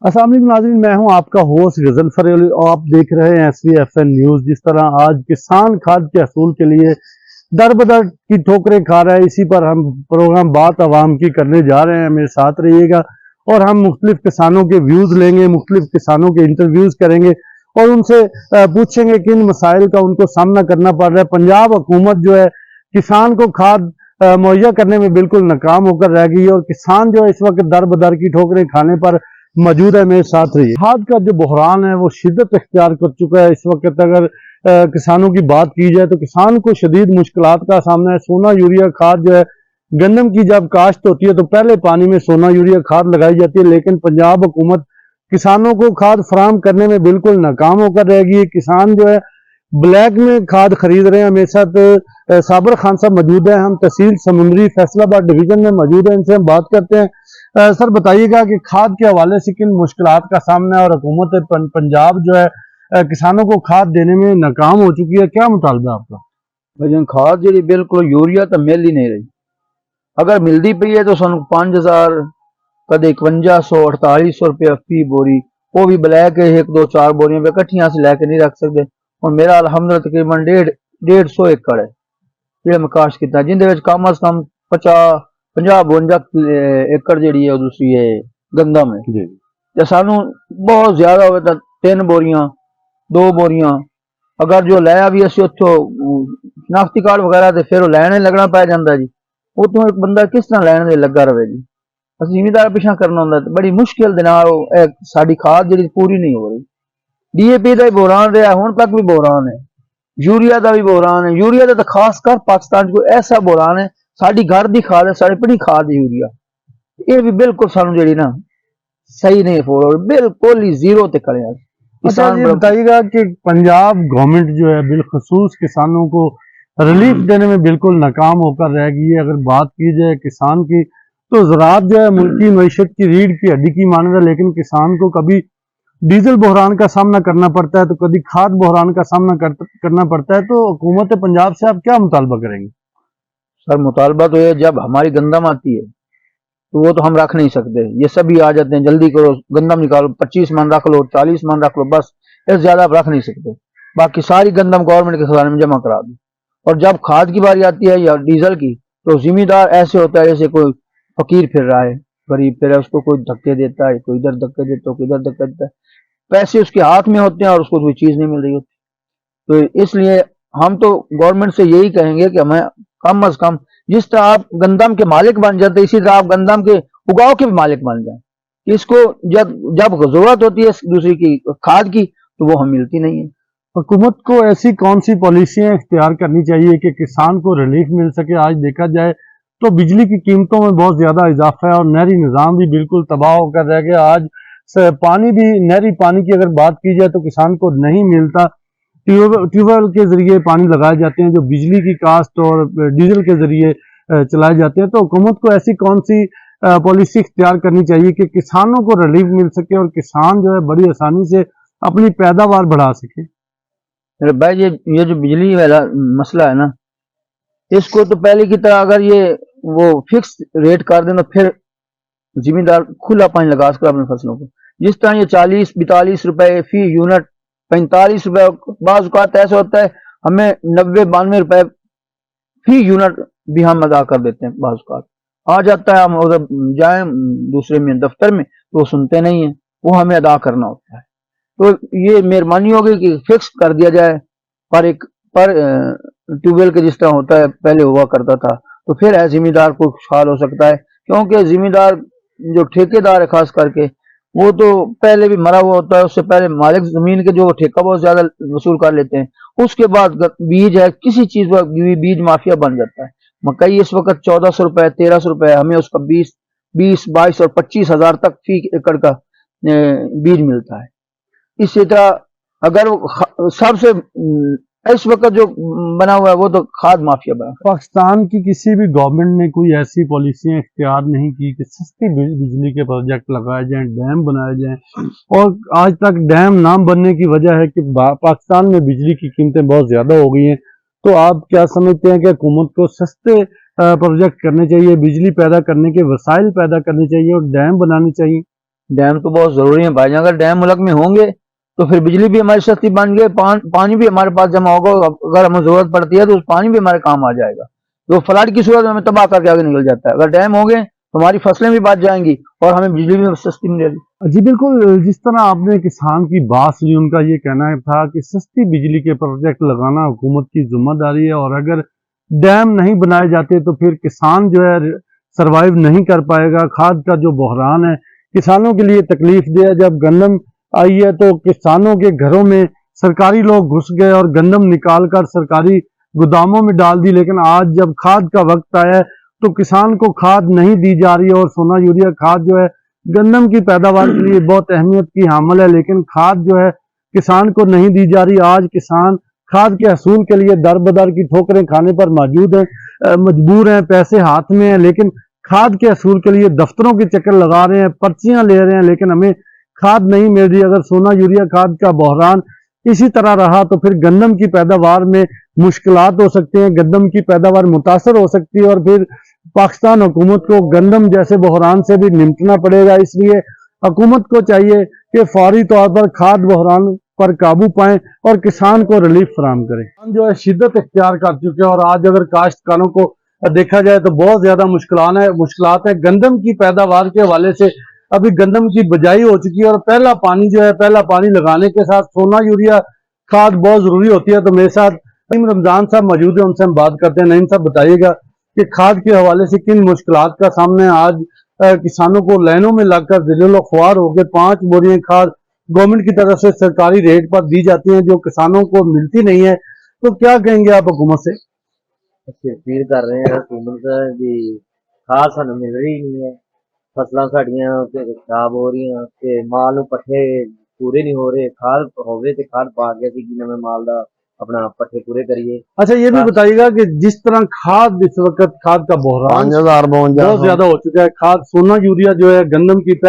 अस्सलाम वालेकुम नाज़रीन, मैं हूं आपका होस्ट गजल फरेल और आप देख रहे हैं SVFN न्यूज़। जिस तरह आज किसान खाद के हसूल के लिए दर बदर की ठोकरें खा रहा है, इसी पर हम प्रोग्राम बात आवाम की करने जा रहे हैं। मेरे साथ रहिएगा और हम मुख्तलिफ किसानों के व्यूज़ लेंगे, मुख्तलिफ किसानों के इंटरव्यूज़ करेंगे और उनसे पूछेंगे किन मसाइल का उनको सामना करना पड़ रहा है। पंजाब हुकूमत जो है किसान को खाद मुहैया करने में बिल्कुल नाकाम होकर रह गई है और किसान जो है इस वक्त दर बदर की ठोकरें खाने पर मौजूद है। मेरे साथ रही खाद का जो बहरान है वो शिद्दत इख्तियार कर चुका है। इस वक्त अगर किसानों की बात की जाए तो किसान को शदीद मुश्किलात का सामना है। सोना यूरिया खाद जो है, गंदम की जब काश्त होती है तो पहले पानी में सोना यूरिया खाद लगाई जाती है, लेकिन पंजाब हुकूमत किसानों को खाद फराहम करने में बिल्कुल नाकाम होकर रह गई है। किसान जो है ब्लैक में खाद खरीद रहे हैं। मेरे साथ साबर खान साहब मौजूद है, हम तहसील समुंदरी फैसलाबाद डिवीजन में मौजूद है, इनसे हम बात करते हैं। सर बताइएगा कि खाद के हवाले से किन मुश्किलात का सामना है और हुकूमत पंजाब जो है किसानों को खाद देने में नाकाम हो चुकी है, क्या मुतालबा आपका? भाई खाद जी बिल्कुल यूरिया तो मिल ही नहीं रही। अगर मिलती पई है तो सानू 5000 कदे 5100 4800 रुपया फी बोरी, वो भी ब्लैक है, 1 2 4 बोरियां इकट्ठियां से लैके नहीं रख सकते। और मेरा अलहमदुलिल्लाह तकरीबन 150 एकड़ है जो मैं काश्त किया, जिंदे कम अज कम 50-52 एकड़ जी है दूसरी है गंदम है। तो सानू बहुत ज्यादा हो 3 बोरियां 2 बोरियां अगर जो लाया भी असि उतो शनाख्ती कार्ड वगैरह तो फिर लैने लगना पै जाता जी। उतों एक बंदा किस तरह लैन में लगा रहे जी, असं जिमीदार पिछा करना होंगे तो बड़ी मुश्किल दे नाल साडी खाद जी पूरी नहीं हो रही। DAP का भी बहरान रहा, हुण तक भी बहरान है, यूरिया का भी बहरान है। यूरिया का तो खास कर पाकिस्तान को ऐसा बहरान है, साडी घर की खाद है, साड़ी अपनी खाद है यूरिया, ये भी बिल्कुल सानू जी ना सही नहीं हो रही, बिल्कुल ही जीरो ते करे। अच्छा ये बताइएगा कि पंजाब गवर्नमेंट जो है बिलखसूस किसानों को रिलीफ देने में बिल्कुल नाकाम होकर रह गई है। अगर बात की जाए किसान की तो ज़राअत जो है मुल्की मईशत की रीढ़ की हड्डी की मानद है, लेकिन किसान को कभी डीजल बहरान का सामना करना पड़ता है तो कभी खाद बहरान का सामना करना पड़ता है। तो हुकूमत पंजाब से आप क्या मुतालबा करेंगे? सर मुतालबा तो ये, जब हमारी गंदम आती है तो वो तो हम रख नहीं सकते, ये सभी आ जाते हैं जल्दी करो गंदम निकालो, 25 मन रख लो 40 मन रख लो, बस इससे ज्यादा आप रख नहीं सकते। बाकी सारी गंदम गवर्नमेंट के खजाने में जमा करा दो। और जब खाद की बारी आती है या डीजल की तो जिम्मेदार ऐसे होता है जैसे कोई फकीर फिर रहा है, गरीब फिर है, उसको कोई धक्के देता है, कोई इधर धक्के देता है, कोई इधर धक्के देता है, पैसे उसके हाथ में होते हैं और उसको कोई चीज नहीं मिल रही होती। तो इसलिए हम तो गवर्नमेंट से यही कहेंगे कि हमें कम अज कम, जिस तरह आप गंदम के मालिक बन जाते इसी तरह आप गंदम के उगाव के भी मालिक बन जाए। इसको जब जब जरूरत होती है दूसरी की खाद की तो वो हमें मिलती नहीं है। हुकूमत को ऐसी कौन सी पॉलिसियां इख्तियार करनी चाहिए कि किसान को रिलीफ मिल सके? आज देखा जाए तो बिजली की कीमतों में बहुत ज्यादा इजाफा है और नहरी निज़ाम भी बिल्कुल तबाह होकर रह गया। आज पानी भी, नहरी पानी की अगर बात की जाए तो किसान को नहीं मिलता। ट्यूबवेल के जरिए पानी लगाए जाते हैं जो बिजली की कास्ट और डीजल के जरिए चलाए जाते हैं। तो हुकूमत को ऐसी कौन सी पॉलिसी इख्तियार करनी चाहिए कि किसानों को रिलीफ मिल सके और किसान जो है बड़ी आसानी से अपनी पैदावार बढ़ा सके? मेरे भाई ये जो बिजली वाला मसला है ना, इसको तो पहले की तरह अगर ये वो फिक्स रेट कर देना, फिर जिम्मेदार खुला पानी लगा सकर अपनी फसलों को। जिस तरह ये 40-42 रुपए फी यूनिट, 45 रुपए, बाज़ औक़ात ऐसा होता है हमें 90-92 रुपए फी यूनिट भी हम अदा कर देते हैं। बाज़ औक़ात आ जाता है, हम उधर जाए दूसरे में दफ्तर में तो वो सुनते नहीं है, वो हमें अदा करना होता है। तो ये मेहरबानी होगी कि फिक्स कर दिया जाए पर ट्यूबवेल के जिस तरह होता है पहले हुआ करता था, तो फिर है जिम्मेदार को खुशहाल हो सकता है। क्योंकि जिम्मेदार जो ठेकेदार है खास करके वो तो पहले भी मरा हुआ होता है, उससे पहले मालिक जमीन के जो ठेका बहुत ज्यादा वसूल कर लेते हैं, उसके बाद बीज है किसी चीज का बीज माफिया बन जाता है। मकई इस वक्त 1400 रुपए 1300 रुपए, हमें उसका 20-22 और 25,000 तक फी एकड़ का बीज मिलता है। इसी तरह अगर सबसे इस वक्त जो बना हुआ है वो तो खाद माफिया बना। पाकिस्तान की किसी भी गवर्नमेंट ने कोई ऐसी पॉलिसियां इख्तियार नहीं की कि सस्ती बिजली के प्रोजेक्ट लगाए जाएं, डैम बनाए जाएं, और आज तक डैम ना बनने की वजह है कि पाकिस्तान में बिजली की कीमतें बहुत ज्यादा हो गई हैं। तो आप क्या समझते हैं कि हुकूमत को सस्ते प्रोजेक्ट करने चाहिए, बिजली पैदा करने के वसाइल पैदा करने चाहिए और डैम बनाने चाहिए? डैम तो बहुत जरूरी है भाई, अगर डैम मुल्क में होंगे तो फिर बिजली भी हमारी सस्ती बन गई, पानी भी हमारे पास जमा होगा, अगर हमें जरूरत पड़ती है तो उस पानी भी हमारे काम आ जाएगा, जो फ्लड की सूरत में हमें तबाह करके आगे निकल जाता है। अगर डैम होंगे तो हमारी फसलें भी बच जाएंगी और हमें बिजली भी सस्ती मिलेगी। जी बिल्कुल, जिस तरह आपने किसान की बात सुनी, उनका ये कहना था कि सस्ती बिजली के प्रोजेक्ट लगाना हुकूमत की जिम्मेदारी है, और अगर डैम नहीं बनाए जाते तो फिर किसान जो है सरवाइव नहीं कर पाएगा। खाद का जो बहरान है किसानों के लिए तकलीफ दे है। जब गंदम आई है तो किसानों के घरों में सरकारी लोग घुस गए और गंदम निकाल कर सरकारी गोदामों में डाल दी, लेकिन आज जब खाद का वक्त आया है तो किसान को खाद नहीं दी जा रही है। और सोना यूरिया खाद जो है गंदम की पैदावार के लिए बहुत अहमियत की हामिल है, लेकिन खाद जो है किसान को नहीं दी जा रही। आज किसान खाद के हसूल के लिए दर बदर की ठोकरें खाने पर मजबूर हैं, पैसे हाथ में हैं, लेकिन खाद के हसूल के लिए दफ्तरों के चक्कर लगा रहे हैं, पर्चियां ले रहे हैं, लेकिन हमें खाद नहीं मिल रही। अगर सोना यूरिया खाद का बहरान इसी तरह रहा तो फिर गंदम की पैदावार में मुश्किलात हो सकते हैं, गंदम की पैदावार मुतासर हो सकती है, और फिर पाकिस्तान हुकूमत को गंदम जैसे बहरान से भी निपटना पड़ेगा। इसलिए हुकूमत को चाहिए कि फौरी तौर पर खाद बहरान पर काबू पाएं और किसान को रिलीफ फराहम करें। किसान जो है शिद्दत इख्तियार कर चुके हैं, और आज अगर काश्तकारों को देखा जाए तो बहुत ज्यादा मुश्किलात है। गंदम की पैदावार के हवाले से अभी गंदम की बिजाई हो चुकी है, और पहला पानी जो है, पहला पानी लगाने के साथ सोना यूरिया खाद बहुत जरूरी होती है। तो मेरे साथ नईम रमजान साहब मौजूद है, उनसे हम बात करते हैं। नईम साहब, बताइएगा कि खाद के हवाले से किन मुश्किलात का सामने आज किसानों को लाइनों में लगकर दिल ख्वार होकर 5 बोरियां खाद गवर्नमेंट की तरफ से सरकारी रेट पर दी जाती हैं जो किसानों को मिलती नहीं है, तो क्या कहेंगे आप हुकूमत से? अपील कर रहे हैं हुकूमत भी खाद सानू मिल रही नहीं है, फसलां साडियां खराब हो रही हैं ते माल नूं पट्ठे पूरे नहीं हो रहे। खाद होवे ते खाद पा के असीं नवें माल दा अपना पट्ठे पूरे करिए। अच्छा, ये भी बताइएगा कि जिस तरह खाद इस वक्त खाद का बहरान 5052 बहुत ज्यादा हो चुका है, खाद सोना यूरिया जो है गंदम की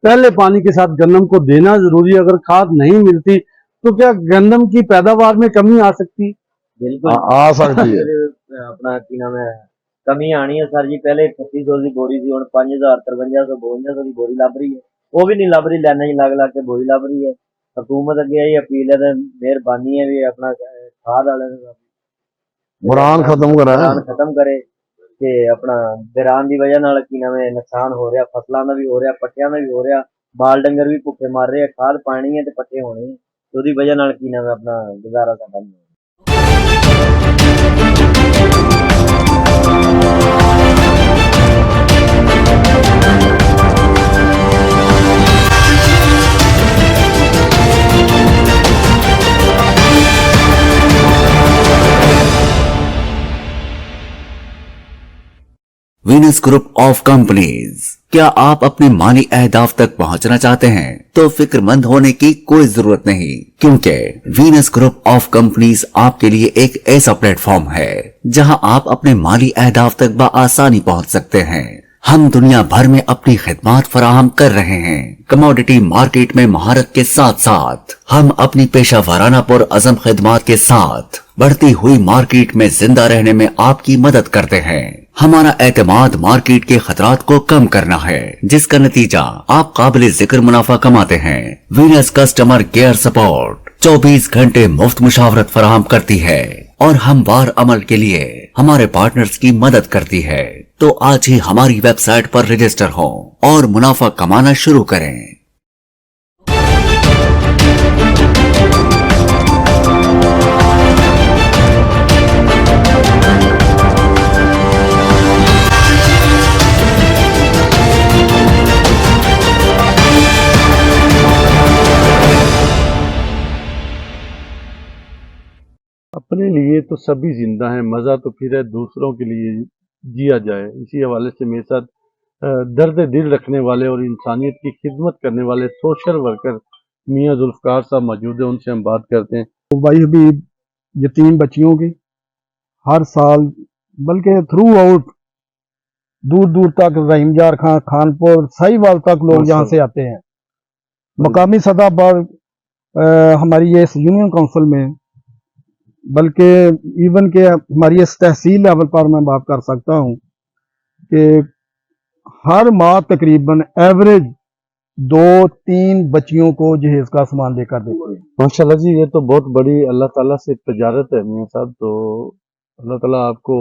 पहले पानी के साथ गंदम को देना जरूरी है। अगर खाद नहीं मिलती तो क्या गंदम की पैदावार में कमी आ सकती? बिल्कुल आ सकती है। अपना की नाम है कमी आनी है सर जी। पहले 3600 की बोरी सी, हुण 5000 5300 5200 की बोरी लभ रही है, वो भी नहीं लभ रही, लाइनां च लग के बोरी लभ रही है। हुकूमत अगे यही अपील है, मेहरबानी है भी अपना खाद वाले बुरान खत्म करे कि अपना बिरान की वजह नाल की नाम है नुकसान हो रहा, फसलों का भी हो रहा, पट्टियां का भी हो रहा, बाल डंगर भी भुखे मर रहे। खाद पानी है तो पट्टे होने, तो उसकी वजह नाल की नाम है अपना गुजारा साडा नहीं। वीनस ग्रुप ऑफ कंपनीज, क्या आप अपने माली अहदाफ तक पहुंचना चाहते हैं? तो फिक्रमंद होने की कोई जरूरत नहीं, क्योंकि वीनस ग्रुप ऑफ कंपनीज आपके लिए एक ऐसा प्लेटफॉर्म है जहां आप अपने माली अहदाफ तक बआसानी पहुंच सकते हैं। हम दुनिया भर में अपनी खिदमत फराहम कर रहे हैं। कमोडिटी मार्केट में महारत के साथ साथ हम अपनी पेशा वाराना पुर अज़म खिदमत के साथ बढ़ती हुई मार्केट में जिंदा रहने में आपकी मदद करते हैं। हमारा एतमाद मार्केट के खतरात को कम करना है, जिसका नतीजा आप काबिल जिक्र मुनाफा कमाते हैं। वीनस कस्टमर केयर सपोर्ट 24 घंटे मुफ्त मुशावरत फराहम करती है और हमवार अमल के लिए हमारे पार्टनर्स की मदद करती है। तो आज ही हमारी वेबसाइट पर रजिस्टर हों और मुनाफा कमाना शुरू करें। अपने लिए तो सभी जिंदा हैं, मजा तो फिर है दूसरों के लिए जिया जाए। इसी हवाले से मेरे साथ दर्द दिल रखने वाले और इंसानियत की खिदमत करने वाले सोशल वर्कर मियां जुल्फकार साहब मौजूद है, उनसे हम बात करते हैं। तो भाई अभी यतीम बच्चियों की हर साल, बल्कि थ्रू आउट दूर दूर तक रहीमजार खां, खानपुर, साहिवाल तक लोग यहाँ से आते हैं। मकामी सतह पर हमारी ये यूनियन काउंसिल में, बल्कि इवन के हमारी इस तहसील लेवल पर मैं बात कर सकता हूँ कि हर माह तकरीबन एवरेज 2-3 बच्चियों को जहेज का सामान देकर देते हैं। माशाल्लाह जी, ये तो बहुत बड़ी अल्लाह ताला से तजारत है मियां साहब। तो अल्लाह ताला आपको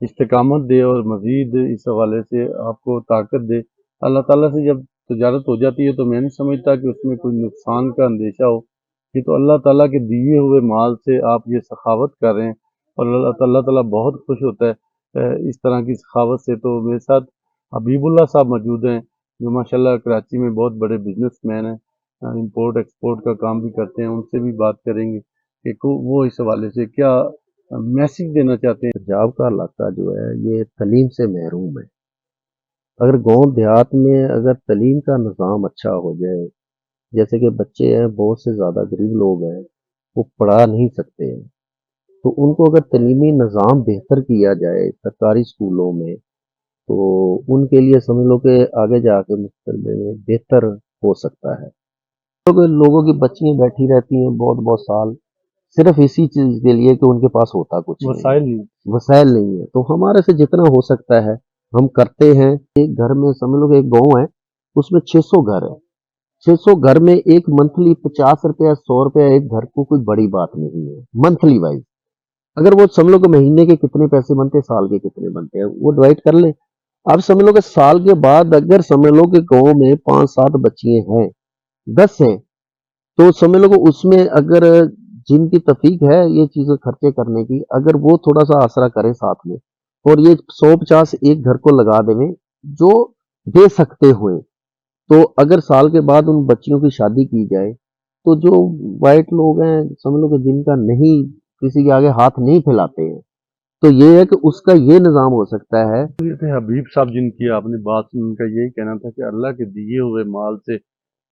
इस्तिकामत दे और मजीद इस हवाले से आपको ताकत दे। अल्लाह ताला से जब तजारत हो जाती है तो मैं नहीं समझता कि उसमें कोई नुकसान का अंदेशा हो। ये तो अल्लाह ताला के दिए हुए माल से आप ये सखावत कर रहे हैं और अल्लाह ताला बहुत खुश होता है इस तरह की सखावत से। तो मेरे साथ हबीबुल्लाह साहब मौजूद हैं जो माशाल्लाह कराची में बहुत बड़े बिजनेसमैन हैं, इंपोर्ट एक्सपोर्ट का काम भी करते हैं। उनसे भी बात करेंगे कि वो इस हवाले से क्या मैसेज देना चाहते हैं। पंजाब का इलाका जो है ये तलीम से महरूम है। अगर गांव देहात में अगर तलीम का निज़ाम अच्छा हो जाए, जैसे कि बच्चे हैं बहुत से ज़्यादा गरीब लोग हैं वो पढ़ा नहीं सकते हैं, तो उनको अगर तलीमी निज़ाम बेहतर किया जाए सरकारी स्कूलों में तो उनके लिए समझ लो कि आगे जाके मुस्तकबिल में बेहतर हो सकता है। लोगों की बच्चियां बैठी रहती हैं बहुत बहुत साल सिर्फ इसी चीज के लिए कि उनके पास होता कुछ नहीं, वसाइल नहीं है। तो हमारे से जितना हो सकता है हम करते हैं। एक घर में समझ लो कि एक गांव है उसमें 600 घर है, 600 घर में एक मंथली 50 रुपया 100 रुपया एक घर को कोई बड़ी बात नहीं है मंथली वाइज। अगर वो समझ लो कि महीने के कितने पैसे बनते हैं, साल के कितने बनते हैं, वो डिवाइड कर ले। अब समझ लो कि साल के बाद अगर समझ लो कि गांव में 5-7 बच्चियां हैं, 10 हैं, तो समझ लो कि उसमें अगर जिनकी तफीक है ये चीजें खर्चे करने की, अगर वो थोड़ा सा आसरा करें साथ में और ये 100-50 एक घर को लगा देवें जो दे सकते हुए, तो अगर साल के बाद उन बच्चियों की शादी की जाए तो जो वाइट लोग हैं समझ लो कि जिनका नहीं किसी के आगे हाथ नहीं फैलाते हैं, तो ये है कि उसका ये निज़ाम हो सकता है। ये थे हबीब साहब जिनकी आपने बात सुन, उनका यही कहना था कि अल्लाह के दिए हुए माल से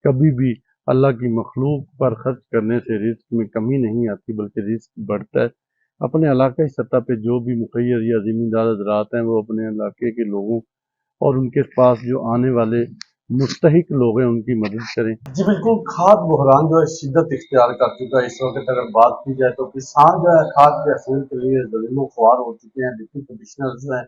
कभी भी अल्लाह की मखलूक पर खर्च करने से रिस्क में कमी नहीं आती बल्कि रिस्क बढ़ता है। अपने इलाके की सतह पे जो भी मुखैर या ज़मींदार हज़रात हैं वो अपने इलाके के लोगों और उनके पास जो आने वाले मुस्तहिक लोग हैं उनकी मदद करें। जी बिल्कुल, खाद बहरान जो है शिद्दत इख्तियार कर चुका है इस वक्त। अगर बात की जाए तो किसान जो है खाद के हसूल के लिए ज़लीलो ख्वार हो चुके हैं। डिप्टी कमिश्नर जो है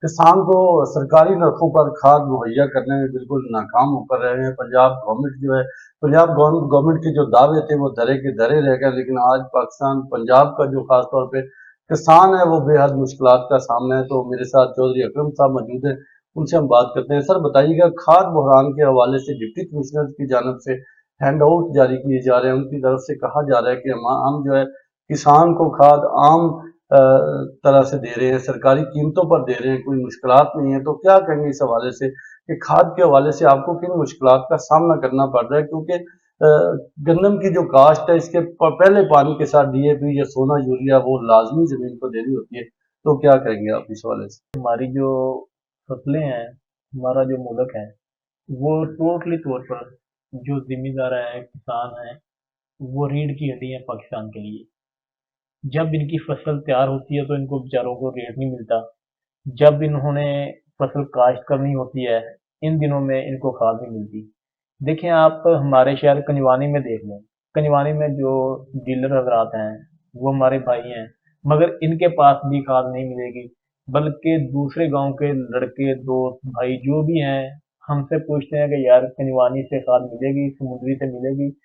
किसान को सरकारी नरखों पर खाद मुहैया करने में बिल्कुल नाकाम होकर रहे हैं। पंजाब गवर्नमेंट जो है, पंजाब गवर्नमेंट के जो दावे थे वो धरे के धरे रह गए। लेकिन आज पाकिस्तान पंजाब का जो खास तौर पे किसान है वो बेहद मुश्किलात का सामना है। तो मेरे साथ चौधरी अकरम साहब मौजूद हैं, उनसे हम बात करते हैं। सर बताइएगा, खाद बहरान के हवाले से डिप्टी कमिश्नर की जानब से हैंड आउट जारी किए जा रहे हैं, उनकी तरफ से कहा जा रहा है कि हम जो है किसान को खाद आम तरह से दे रहे हैं, सरकारी कीमतों पर दे रहे हैं, कोई मुश्किलात नहीं है। तो क्या कहेंगे इस हवाले से कि खाद के हवाले से आपको किन मुश्किलात का सामना करना पड़ रहा है? क्योंकि गंदम की जो काश्त है इसके पहले पानी के साथ डीएपी या सोना यूरिया वो लाजमी जमीन को देनी होती है। तो क्या कहेंगे आप इस हवाले से? हमारी जो फसलें हैं, हमारा जो मुल्क है, वो टोटली तौर पर जो जिम्मेदार है किसान हैं, वो रीढ़ की हड्डी है पाकिस्तान के लिए। जब इनकी फसल तैयार होती है तो इनको बेचारों को रेट नहीं मिलता। जब इन्होंने फसल काश्त करनी होती है इन दिनों में इनको खाद नहीं मिलती। देखें आप हमारे शहर कनिवानी में देख लें, कनिवानी में जो डीलर हजरात हैं वो हमारे भाई हैं, मगर इनके पास भी खाद नहीं मिलेगी। बल्कि दूसरे गांव के लड़के दोस्त भाई जो भी हैं हमसे पूछते हैं कि यार कनिवानी से खाद मिलेगी, समुद्री से मिलेगी।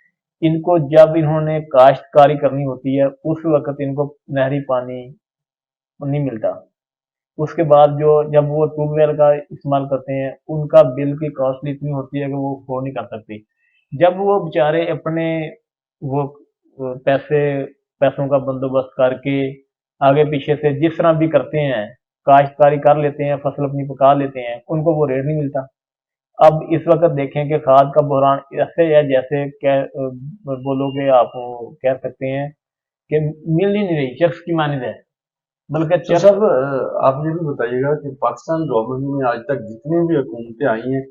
इनको जब इन्होंने काश्तकारी करनी होती है उस वक्त इनको नहरी पानी नहीं मिलता। उसके बाद जो जब वो ट्यूबवेल का इस्तेमाल करते हैं उनका बिल की कॉस्टली इतनी होती है कि वो अफोर्ड नहीं कर सकते। जब वो बेचारे अपने वो पैसों का बंदोबस्त करके आगे पीछे से जिस तरह भी करते हैं, काश्तकारी कर लेते हैं, फसल अपनी पका लेते हैं, उनको वो रेट नहीं मिलता। अब इस वक्त देखें कि खाद का बहरान ऐसे है जैसे बोलोगे आप कह सकते हैं कि मिल ही नहीं रही, चरस की मानिंद है। बल्कि तो सर आप ये भी बताइएगा कि पाकिस्तान गवर्नमेंट में आज तक जितनी भी हुकूमतें आई हैं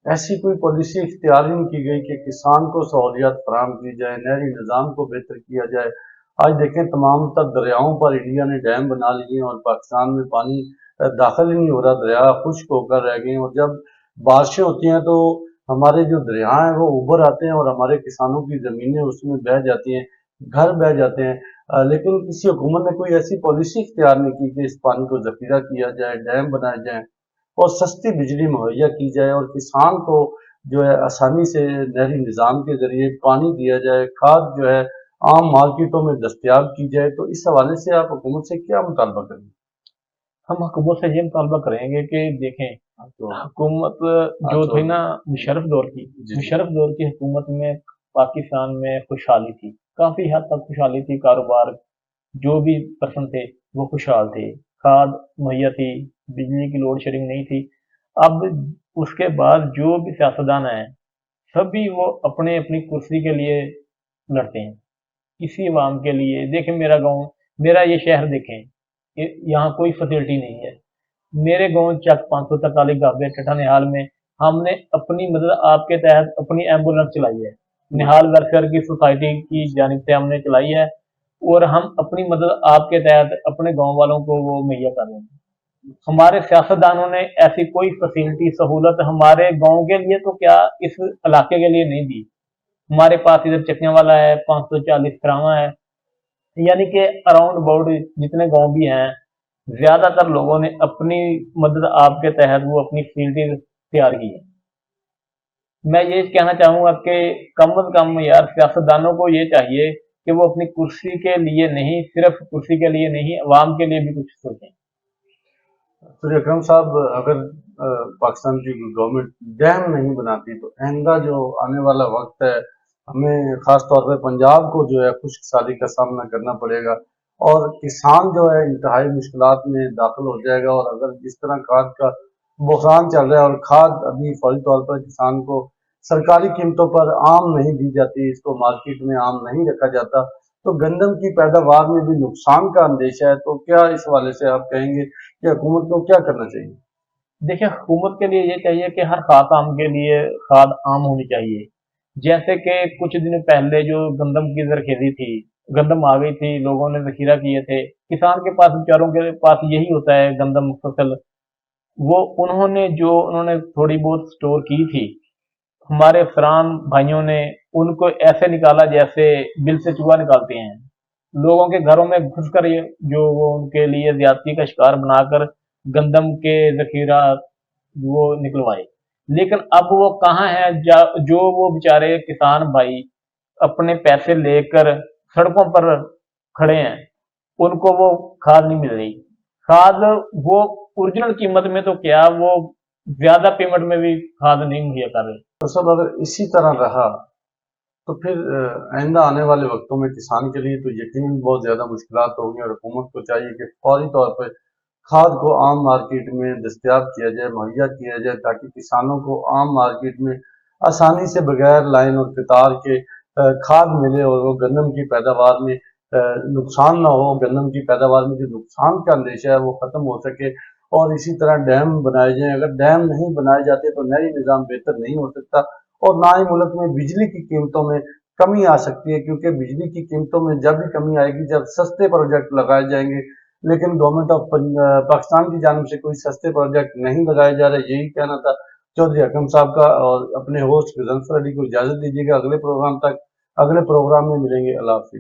ऐसी कोई पॉलिसी इख्तियार नहीं की गई कि किसान को सहूलियात फराहम की जाए, नहरी निज़ाम को बेहतर किया जाए। आज देखें तमाम तर दरियाओं पर इंडिया ने डैम बना लिए हैं और पाकिस्तान में पानी दाखिल ही नहीं हो रहा, दरिया खुश्क होकर रह गए हैं। और जब बारिशें होती हैं तो हमारे जो दरिया हैं वो उभर आते हैं और हमारे किसानों की ज़मीनें उसमें बह जाती हैं, घर बह जाते हैं। लेकिन किसी हुकूमत ने कोई ऐसी पॉलिसी इख्तियार नहीं की कि इस पानी को ज़ख़ीरा किया जाए, डैम बनाए जाएँ और सस्ती बिजली मुहैया की जाए और किसान को جو ہے آسانی سے نہری نظام کے ذریعے پانی دیا جائے، کھاد جو ہے عام مارکیٹوں میں دستیاب کی جائے، تو اس حوالے سے آپ حکومت سے کیا مطالبہ کریں گے؟ ہم حکومت سے یہ مطالبہ کریں گے کہ دیکھیں حکومت جو تھی نا مشرف دور کی، مشرف دور کی حکومت میں پاکستان میں خوشحالی تھی، کافی حد تک خوشحالی تھی، کاروبار جو بھی پرسن تھے وہ خوشحال تھے، کھاد مہیا تھی، بجلی کی لوڈ شیڈنگ نہیں تھی۔ اب اس کے بعد جو بھی سیاستدان ہیں سبھی وہ اپنے اپنی کرسی کے لیے لڑتے ہیں، کسی عوام کے لیے۔ دیکھیں میرا گاؤں، میرا یہ شہر دیکھیں، یہاں کوئی فیسلٹی نہیں ہے۔ میرے گاؤں چک 500 تک والی گابے ٹھٹا نہال میں ہم نے اپنی مدد آپ کے تحت اپنی ایمبولینس چلائی ہے، نہال ویلفیئر کی سوسائٹی کی جانب سے ہم نے چلائی ہے، اور ہم اپنی مدد آپ کے تحت اپنے گاؤں والوں کو وہ مہیا کر رہے ہیں۔ ہمارے سیاستدانوں نے ایسی کوئی فیسلٹی سہولت ہمارے گاؤں کے لیے تو کیا اس علاقے کے لیے نہیں دی۔ ہمارے پاس ادھر چکیاں والا ہے، 540 کراواں ہے، یعنی کہ اراؤنڈ اباؤٹ جتنے گاؤں بھی ہیں زیادہ تر لوگوں نے اپنی مدد آپ کے تحت وہ اپنی فیسلٹی تیار کی ہے۔ میں یہ کہنا چاہوں گا کہ کم از کم یار سیاستدانوں کو یہ چاہیے کہ وہ اپنی کرسی کے لیے نہیں، صرف کرسی کے لیے نہیں، عوام کے لیے بھی کچھ سوچیں۔ سر اکرم صاحب، اگر پاکستان کی گورنمنٹ ڈیم نہیں بناتی تو آئندہ جو آنے والا وقت ہے ہمیں خاص طور پہ پنجاب کو جو ہے خشک سالی کا سامنا کرنا پڑے گا، اور کسان جو ہے انتہائی مشکلات میں داخل ہو جائے گا۔ اور اگر جس طرح کھاد کا بحران چل رہا ہے اور کھاد ابھی فوری طور پر کسان کو سرکاری قیمتوں پر عام نہیں دی جاتی، اس کو مارکیٹ میں عام نہیں رکھا جاتا، تو گندم کی پیداوار میں بھی نقصان کا اندیشہ ہے۔ تو کیا اس حوالے سے آپ کہیں گے کہ حکومت کو کیا کرنا چاہیے؟ دیکھیں حکومت کے لیے یہ چاہیے کہ ہر خاص کام کے لیے کھاد عام ہونی چاہیے۔ جیسے کہ کچھ دن پہلے جو گندم کی زرخیزی تھی، گندم آ گئی تھی، لوگوں نے ذخیرہ کیے تھے، کسان کے پاس بیچاروں کے پاس یہی ہوتا ہے گندم فصل، وہ انہوں نے تھوڑی بہت سٹور کی تھی، ہمارے افسران بھائیوں نے ان کو ایسے نکالا جیسے بل سے چوہا نکالتے ہیں، لوگوں کے گھروں میں گھس کر جو وہ ان کے لیے زیادتی کا شکار بنا کر گندم کے ذخیرہ وہ نکلوائے۔ لیکن اب وہ کہاں ہے جو وہ بیچارے کسان بھائی اپنے پیسے لے کر سڑکوں پر کھڑے ہیں، ان کو وہ کھاد نہیں مل رہی۔ کھاد وہ اوریجنل قیمت میں تو کیا، وہ زیادہ پیمنٹ میں بھی کھاد نہیں مہیا کر رہے۔ تو سب اگر اسی طرح رہا تو پھر آئندہ آنے والے وقتوں میں کسان کے لیے تو یقیناً بہت زیادہ مشکلات ہوں گی، اور حکومت کو چاہیے کہ فوری طور پر کھاد کو عام مارکیٹ میں دستیاب کیا جائے، مہیا کیا جائے، تاکہ کسانوں کو عام مارکیٹ میں آسانی سے بغیر لائن اور قطار کے کھاد ملے، اور وہ گندم کی پیداوار میں نقصان نہ ہو، گندم کی پیداوار میں جو نقصان کا اندیشہ ہے وہ ختم ہو سکے۔ اور اسی طرح ڈیم بنائے جائیں، اگر ڈیم نہیں بنائے جاتے تو نہری نظام بہتر نہیں ہو سکتا، اور نہ ہی ملک میں بجلی کی قیمتوں میں کمی آ سکتی ہے، کیونکہ بجلی کی قیمتوں میں جب بھی کمی آئے گی جب سستے پروجیکٹ لگائے جائیں گے، لیکن گورنمنٹ آف پاکستان کی جانب سے کوئی سستے پروجیکٹ نہیں لگائے جا رہے۔ یہی کہنا تھا چودھری اکرم صاحب کا، اور اپنے ہوسٹ غضنفر علی کو اجازت دیجیے گا اگلے پروگرام میں ملیں گے۔ اللہ حافظ۔